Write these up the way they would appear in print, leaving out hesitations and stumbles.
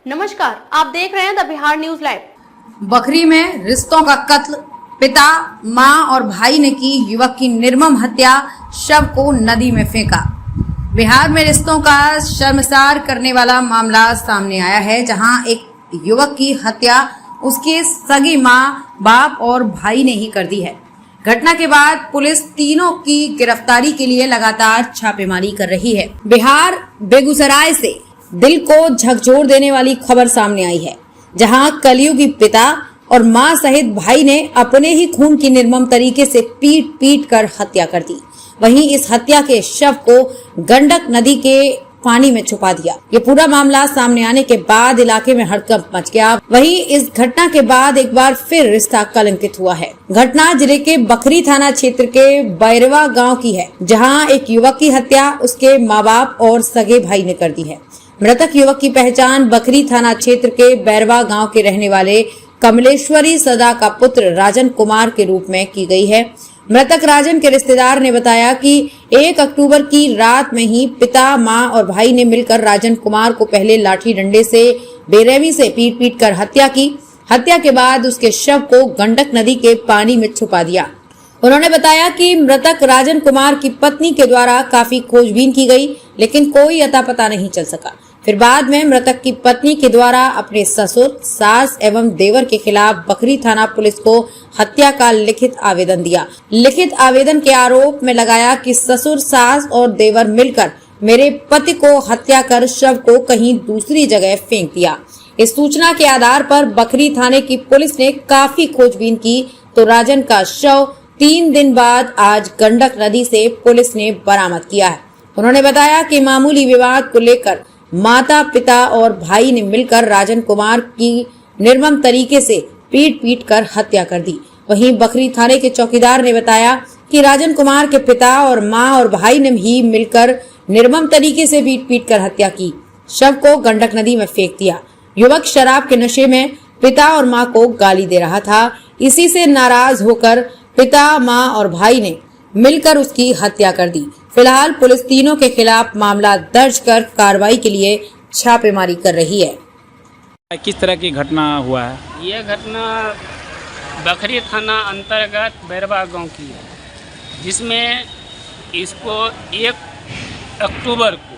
नमस्कार, आप देख रहे हैं the Bihar news live. Bakhri में रिश्तों का कत्ल, पिता, मां और भाई ने की युवक की निर्मम हत्या, शव को नदी में फेंका। बिहार में रिश्तों का शर्मसार करने वाला मामला सामने आया है, जहां एक युवक की हत्या उसके सगी मां, बाप और भाई ने ही कर दी है। घटना के बाद पुलिस तीनों की गिरफ्तारी के लिए लगातार छापेमारी कर रही है। बिहार बेगूसराय से दिल को झकझोर देने वाली खबर सामने आई है, जहां कलयुगी पिता और मां सहित भाई ने अपने ही खून की निर्मम तरीके से पीट पीट कर हत्या कर दी। वहीं इस हत्या के शव को गंडक नदी के पानी में छुपा दिया। ये पूरा मामला सामने आने के बाद इलाके में हड़कंप मच गया। वहीं इस घटना के बाद एक बार फिर रिश्ता कलंकित हुआ है। घटना जिले के बखरी थाना क्षेत्र के बैरवा गांव की है, जहां एक युवक की हत्या उसके माँ बाप और सगे भाई ने कर दी है। मृतक युवक की पहचान बखरी थाना क्षेत्र के बैरवा गांव के रहने वाले कमलेश्वरी सदा का पुत्र राजन कुमार के रूप में की गई है। मृतक राजन के रिश्तेदार ने बताया कि 1 अक्टूबर की रात में ही पिता, मां और भाई ने मिलकर राजन कुमार को पहले लाठी डंडे से बेरहमी से पीट पीट कर हत्या की। हत्या के बाद उसके शव को गंडक नदी के पानी में छुपा दिया। उन्होंने बताया कि मृतक राजन कुमार की पत्नी के द्वारा काफी खोजबीन की गई, लेकिन कोई अता पता नहीं चल सका। फिर बाद में मृतक की पत्नी के द्वारा अपने ससुर, सास एवं देवर के खिलाफ बखरी थाना पुलिस को हत्या का लिखित आवेदन दिया। लिखित आवेदन के आरोप में लगाया कि ससुर, सास और देवर मिलकर मेरे पति को हत्या कर शव को कहीं दूसरी जगह फेंक दिया। इस सूचना के आधार पर बखरी थाने की पुलिस ने काफी खोजबीन की तो राजन का शव 3 दिन बाद आज गंडक नदी से पुलिस ने बरामद किया है। उन्होंने बताया कि मामूली विवाद को लेकर माता, पिता और भाई ने मिलकर राजन कुमार की निर्मम तरीके से पीट पीट कर हत्या कर दी। वहीं बखरी थाने के चौकीदार ने बताया कि राजन कुमार के पिता और मां और भाई ने ही मिलकर निर्मम तरीके से पीट पीट कर हत्या की। शव को गंडक नदी में फेंक दिया। युवक शराब के नशे में पिता और मां को गाली दे रहा था। इसी से नाराज होकर पिता, मां और भाई ने मिलकर उसकी हत्या कर दी। फिलहाल पुलिस तीनों के खिलाफ मामला दर्ज कर कार्रवाई के लिए छापेमारी कर रही है। किस तरह की घटना हुआ है? ये घटना बखरी थाना अंतर्गत बैरवा गांव की है, जिसमें इसको 1 अक्टूबर को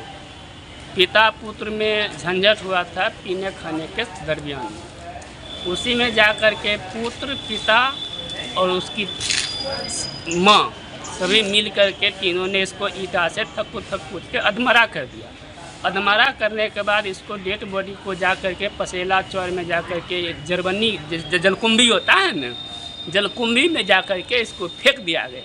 पिता पुत्र में झंझट हुआ था पीने खाने के दरमियान में। उसी में जाकर के पुत्र, पिता और उसकी माँ सभी मिल कर के तीनों ने इसको ईटा से थक के अधमरा कर दिया। अधमरा करने के बाद इसको डेड बॉडी को जा कर के पसेला चौर में जा कर के एक जरबनी जलकुंभी होता है ना, जलकुंभी में जा कर के इसको फेंक दिया गया।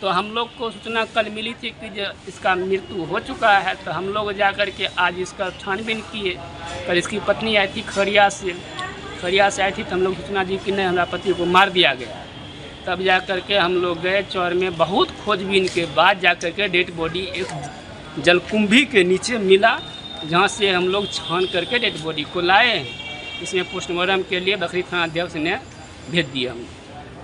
तो हम लोग को सूचना कल मिली थी कि जो इसका मृत्यु हो चुका है, तो हम लोग जा कर के आज इसका छानबीन किए। कल इसकी पत्नी आई थी खरिया से आई थी, तो हम लोग सूचना दी कि नहीं, हमारा पति को मार दिया गया। तब जा कर के हम लोग गए चौर में, बहुत खोजबीन के बाद जा कर के डेड बॉडी एक जलकुंभी के नीचे मिला, जहां से हम लोग छान करके डेड बॉडी को लाए। इसमें पोस्टमार्टम के लिए बखरी थाना अध्यक्ष ने भेज दिया हम।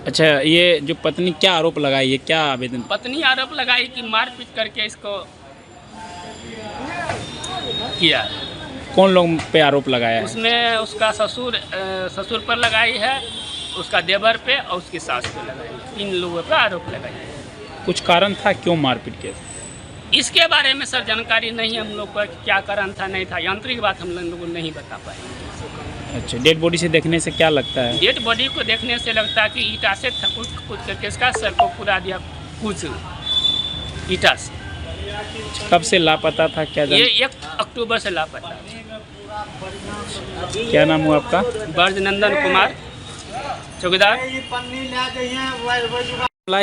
अच्छा, ये जो पत्नी क्या आरोप लगाई है, क्या आवेदन? पत्नी आरोप लगाई कि मारपीट करके इसको किया। कौन लोग पे आरोप लगाया है? उसमें उसका ससुर पर लगाई है, उसका देवर पे और उसकी सास पे लगाई। 3 लोगों पर आरोप लगाई है। कुछ कारण था क्यों मारपीट किया? इसके बारे में सर जानकारी नहीं हम लोग का, क्या कारण था नहीं था, यांत्रिक बात हम लोग नहीं बता पाए। अच्छा, डेड बॉडी से देखने से क्या लगता है? डेड बॉडी को देखने से लगता है कि ईटा से कुछ करके इसका सर को पूरा दिया कुछ ईटा से। कब से लापता था क्या ये 1 अक्टूबर से लापता। क्या नाम हुआ आपका? ब्रजनंदन कुमार, चौकीदार।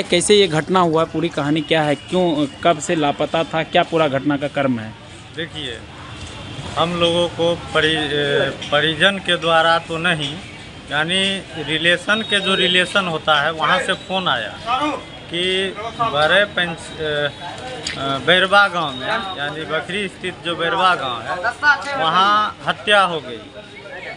कैसे ये घटना हुआ, पूरी कहानी क्या है, क्यों, कब से लापता था, क्या पूरा घटना का क्रम है? देखिए, हम लोगों को परिजन के द्वारा तो नहीं, यानी रिलेशन के जो रिलेशन होता है वहाँ से फ़ोन आया कि बैरवा गांव में, यानी बखरी स्थित जो बैरवा गांव है वहाँ हत्या हो गई।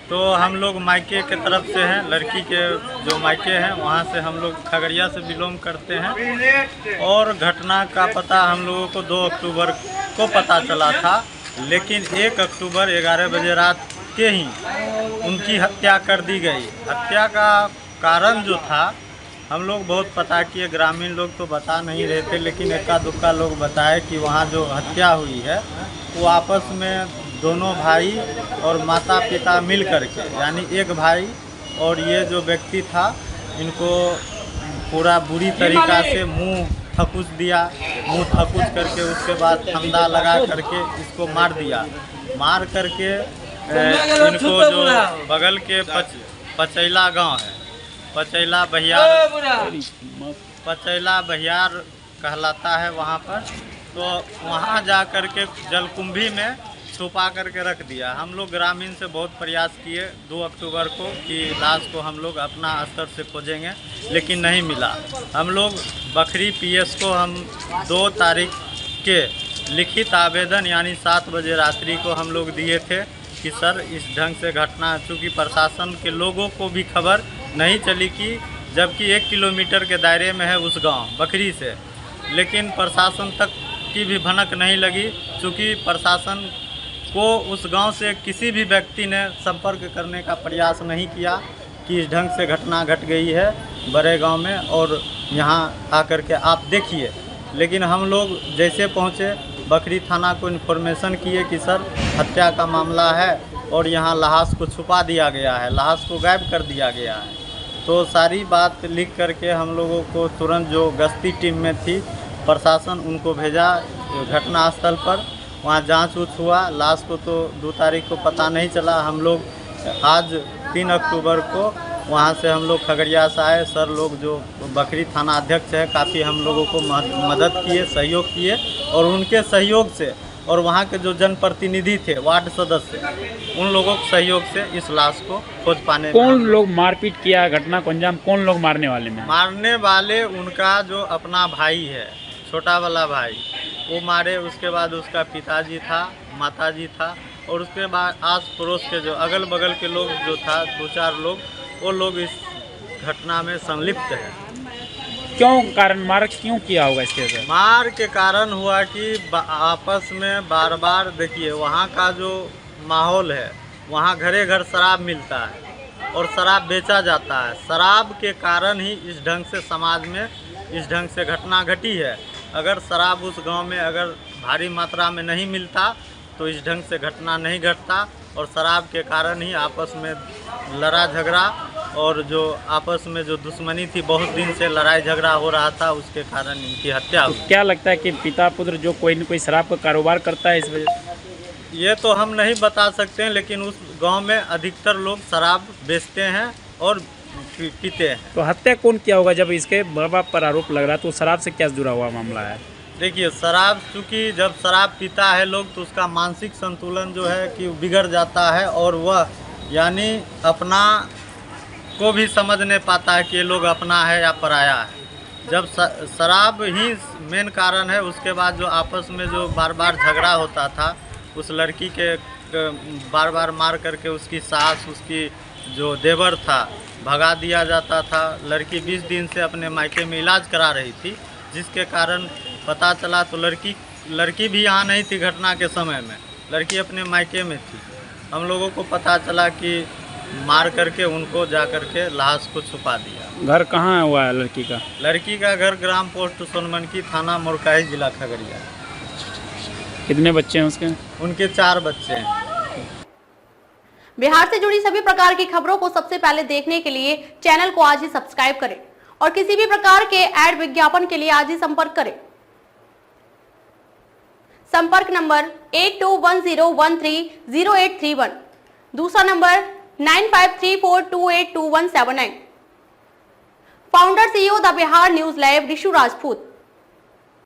तो हम लोग मायके के तरफ से हैं, लड़की के जो मायके हैं वहाँ से हम लोग खगड़िया से बिलोंग करते हैं। और घटना का पता हम लोगों को 2 अक्टूबर को पता चला था, लेकिन 1 अक्टूबर 11 बजे रात के ही उनकी हत्या कर दी गई। हत्या का कारण जो था हम लोग बहुत पता किए, ग्रामीण लोग तो बता नहीं रहे थे, लेकिन इक्का दुक्का लोग बताए कि वहाँ जो हत्या हुई है वो आपस में दोनों भाई और माता पिता मिल करके, यानी एक भाई और ये जो व्यक्ति था, इनको पूरा बुरी तरीक़ा से मुंह थकुच दिया। मुंह थकुच करके उसके बाद फंदा लगा करके इसको मार दिया। मार करके इनको जो बगल के पचैला गांव है, पचैला बहियार कहलाता है वहाँ पर, तो वहाँ जा कर के जलकुंभी में छुपा करके रख दिया। हम लोग ग्रामीण से बहुत प्रयास किए 2 अक्टूबर को कि लाश को हम लोग अपना स्तर से खोजेंगे, लेकिन नहीं मिला। हम लोग बखरी पीएस को हम 2 तारीख के लिखित आवेदन यानी 7 बजे रात्रि को हम लोग दिए थे कि सर इस ढंग से घटना, चूँकि प्रशासन के लोगों को भी खबर नहीं चली कि जबकि 1 किलोमीटर के दायरे में है उस गांव बखरी से, लेकिन प्रशासन तक की भी भनक नहीं लगी। चूँकि प्रशासन को उस गांव से किसी भी व्यक्ति ने संपर्क करने का प्रयास नहीं किया कि इस ढंग से घटना घट गई है बड़े गांव में, और यहाँ आकर के आप देखिए। लेकिन हम लोग जैसे पहुँचे बखरी थाना को इन्फॉर्मेशन किए कि सर हत्या का मामला है और यहाँ लाश को छुपा दिया गया है, लाश को गायब कर दिया गया है। तो सारी बात लिख करके हम लोगों को तुरंत जो गश्ती टीम में थी प्रशासन उनको भेजा घटना स्थल पर। वहाँ जांच हुआ। लाश को तो 2 तारीख को पता नहीं चला। हम लोग आज 3 अक्टूबर को वहाँ से हम लोग खगड़िया से आए। सर लोग जो बखरी थाना अध्यक्ष है काफ़ी हम लोगों को मदद किए, सहयोग किए, और उनके सहयोग से और वहाँ के जो जनप्रतिनिधि थे, वार्ड सदस्य, उन लोगों के सहयोग से इस लाश को खोज पाने। कौन लोग मारपीट किया, घटना को अंजाम कौन लोग मारने वाले में? मारने वाले उनका जो अपना भाई है, छोटा वाला भाई, वो मारे। उसके बाद उसका पिताजी था, माताजी था, और उसके बाद आस पड़ोस के जो अगल बगल के लोग जो था 2-4 लोग, वो लोग इस घटना में संलिप्त है। क्यों कारण मार क्यों किया होगा इसके अंदर? मार के कारण हुआ कि आपस में बार बार, देखिए वहाँ का जो माहौल है, वहाँ घरे घर शराब मिलता है और शराब बेचा जाता है। शराब के कारण ही इस ढंग से समाज में इस ढंग से घटना घटी है। अगर शराब उस गांव में अगर भारी मात्रा में नहीं मिलता तो इस ढंग से घटना नहीं घटता, और शराब के कारण ही आपस में लड़ा झगड़ा, और जो आपस में जो दुश्मनी थी, बहुत दिन से लड़ाई झगड़ा हो रहा था, उसके कारण इनकी हत्या हुई। क्या लगता है कि पिता पुत्र जो कोई न कोई शराब का कारोबार करता है इस वजह? ये तो हम नहीं बता सकते हैं, लेकिन उस गांव में अधिकतर लोग शराब बेचते हैं और पीते हैं। तो हत्या कौन किया होगा? जब इसके माँ बाप पर आरोप लग रहा है तो शराब से क्या जुड़ा हुआ मामला है? देखिए शराब, चूँकि जब शराब पीता है लोग तो उसका मानसिक संतुलन जो है कि बिगड़ जाता है, और वह यानी अपना को भी समझ नहीं पाता है कि ये लोग अपना है या पराया है। जब शराब ही मेन कारण है, उसके बाद जो आपस में जो बार बार झगड़ा होता था, उस लड़की के बार बार मार करके उसकी सास, उसकी जो देवर था, भगा दिया जाता था। लड़की 20 दिन से अपने मायके में इलाज करा रही थी, जिसके कारण पता चला तो लड़की भी यहाँ नहीं थी घटना के समय में, लड़की अपने मायके में थी। हम लोगों को पता चला कि मार करके उनको जा करके लाश को छुपा दिया। घर कहाँ हुआ है लड़की का? लड़की का घर ग्राम पोस्ट सोनमनकी, थाना मोरकाही, जिला खगड़िया। कितने बच्चे हैं उसके? उनके 4 बच्चे हैं। बिहार से जुड़ी सभी प्रकार की खबरों को सबसे पहले देखने के लिए चैनल को आज ही सब्सक्राइब करें और किसी भी प्रकार के ऐड विज्ञापन के लिए आज ही संपर्क करें। संपर्क नंबर 8210130831, दूसरा number 9534282179। Founder CEO the Bihar news live Rishu Rajput.